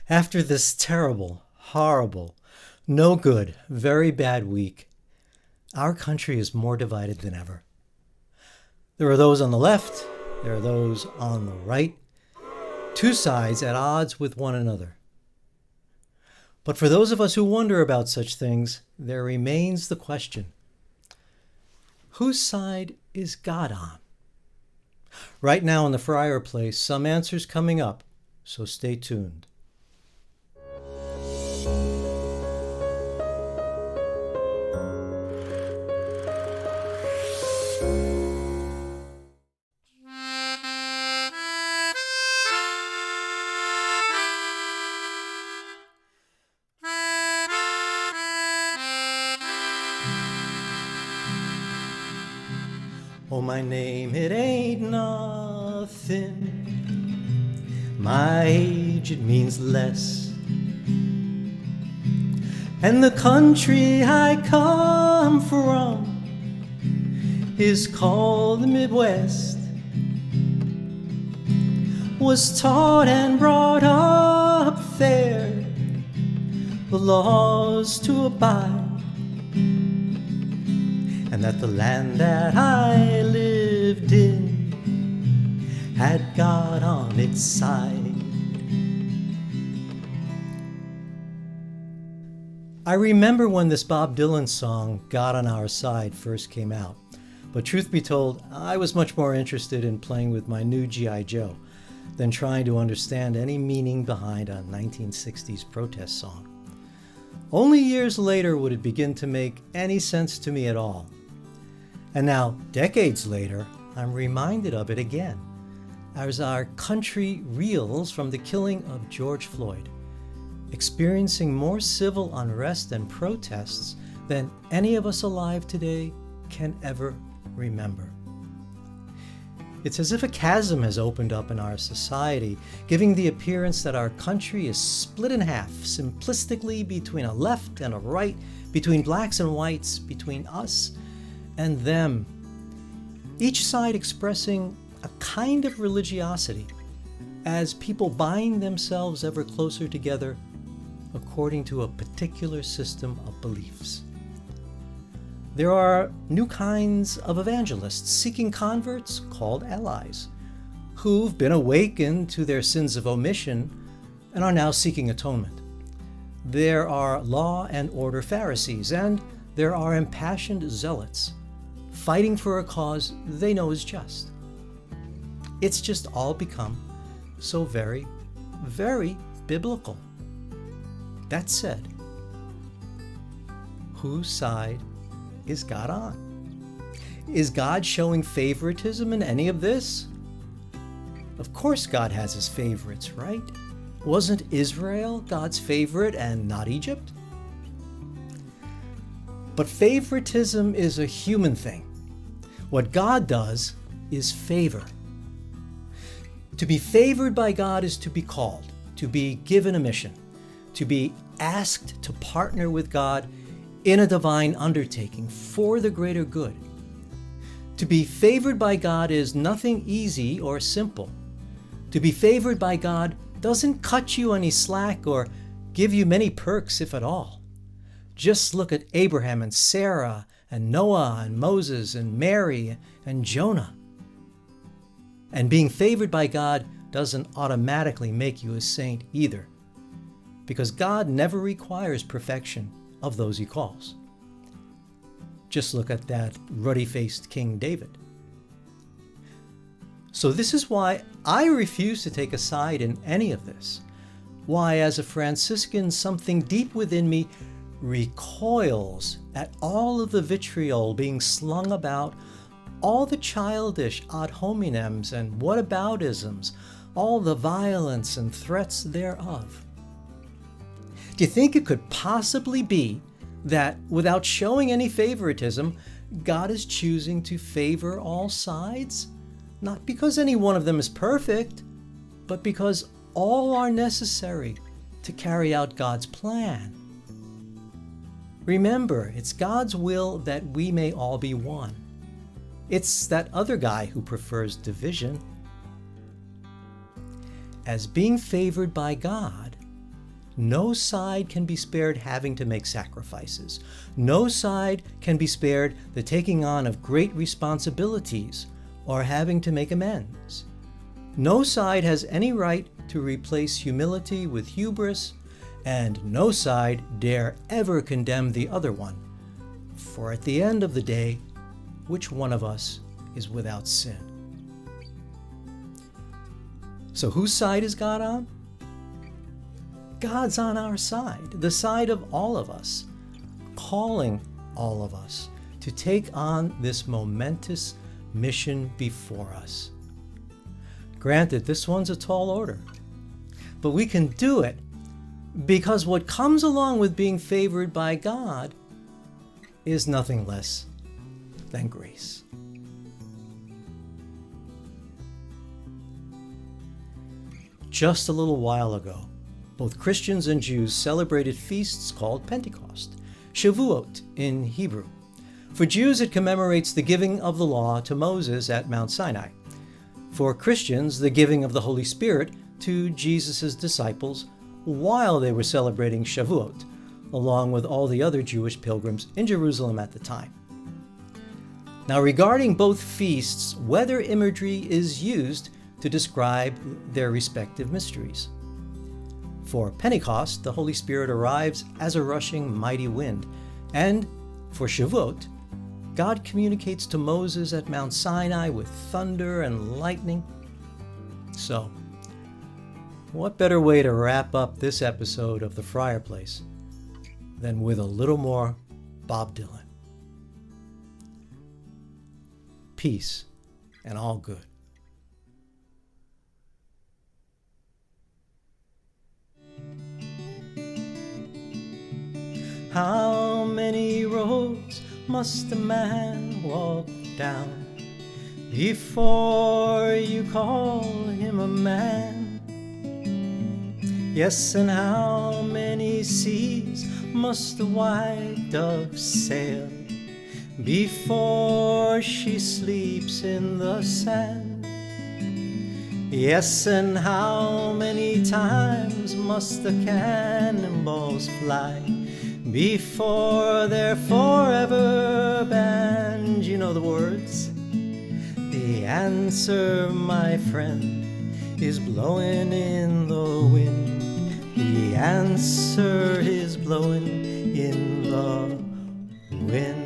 After this terrible, horrible, no good, very bad week, our country is more divided than ever. There are those on the left, there are those on the right, two sides at odds with one another. But for those of us who wonder about such things, there remains the question, whose side is God on? Right now in the Friar Place, some answers coming up, so stay tuned. Oh, my name, it ain't nothing. My age, it means less. And the country I come from is called the Midwest. Was taught and brought up there, the laws to abide, and that the land that I lived in had God on its side. I remember when this Bob Dylan song, God on Our Side, first came out. But truth be told, I was much more interested in playing with my new G.I. Joe than trying to understand any meaning behind a 1960s protest song. Only years later would it begin to make any sense to me at all. And now, decades later, I'm reminded of it again, as our country reels from the killing of George Floyd, experiencing more civil unrest and protests than any of us alive today can ever remember. It's as if a chasm has opened up in our society, giving the appearance that our country is split in half, simplistically between a left and a right, between blacks and whites, between us and them, each side expressing a kind of religiosity as people bind themselves ever closer together according to a particular system of beliefs. There are new kinds of evangelists seeking converts called allies, who've been awakened to their sins of omission and are now seeking atonement. There are law and order Pharisees, and there are impassioned zealots fighting for a cause they know is just. It's just all become so very, very biblical. That said, whose side is God on? Is God showing favoritism in any of this? Of course God has his favorites, right? Wasn't Israel God's favorite and not Egypt? But favoritism is a human thing. What God does is favor. To be favored by God is to be called, to be given a mission, to be asked to partner with God in a divine undertaking for the greater good. To be favored by God is nothing easy or simple. To be favored by God doesn't cut you any slack or give you many perks, if at all. Just look at Abraham and Sarah and Noah and Moses and Mary and Jonah. And being favored by God doesn't automatically make you a saint either, because God never requires perfection of those he calls. Just look at that ruddy-faced King David. So this is why I refuse to take a side in any of this. Why, as a Franciscan, something deep within me recoils at all of the vitriol being slung about, all the childish ad hominems and whataboutisms, all the violence and threats thereof. Do you think it could possibly be that, without showing any favoritism, God is choosing to favor all sides? Not because any one of them is perfect, but because all are necessary to carry out God's plan. Remember, it's God's will that we may all be one. It's that other guy who prefers division. As being favored by God, no side can be spared having to make sacrifices. No side can be spared the taking on of great responsibilities or having to make amends. No side has any right to replace humility with hubris, and no side dare ever condemn the other one. For at the end of the day, which one of us is without sin? So whose side is God on? God's on our side, the side of all of us, calling all of us to take on this momentous mission before us. Granted, this one's a tall order, but we can do it because what comes along with being favored by God is nothing less than grace. Just a little while ago, both Christians and Jews celebrated feasts called Pentecost, Shavuot in Hebrew. For Jews, it commemorates the giving of the law to Moses at Mount Sinai. For Christians, the giving of the Holy Spirit to Jesus' disciples while they were celebrating Shavuot, along with all the other Jewish pilgrims in Jerusalem at the time. Now, regarding both feasts, weather imagery is used to describe their respective mysteries. For Pentecost, the Holy Spirit arrives as a rushing mighty wind, and for Shavuot, God communicates to Moses at Mount Sinai with thunder and lightning. So, what better way to wrap up this episode of The Friar Place than with a little more Bob Dylan? Peace and all good. How many roads must a man walk down before you call him a man? Yes, and how many seas must the white dove sail before she sleeps in the sand? Yes, and how many times must the cannonballs fly before they're forever banned? You know the words. The answer, my friend, is blowing in the wind. The answer is blowing in the wind.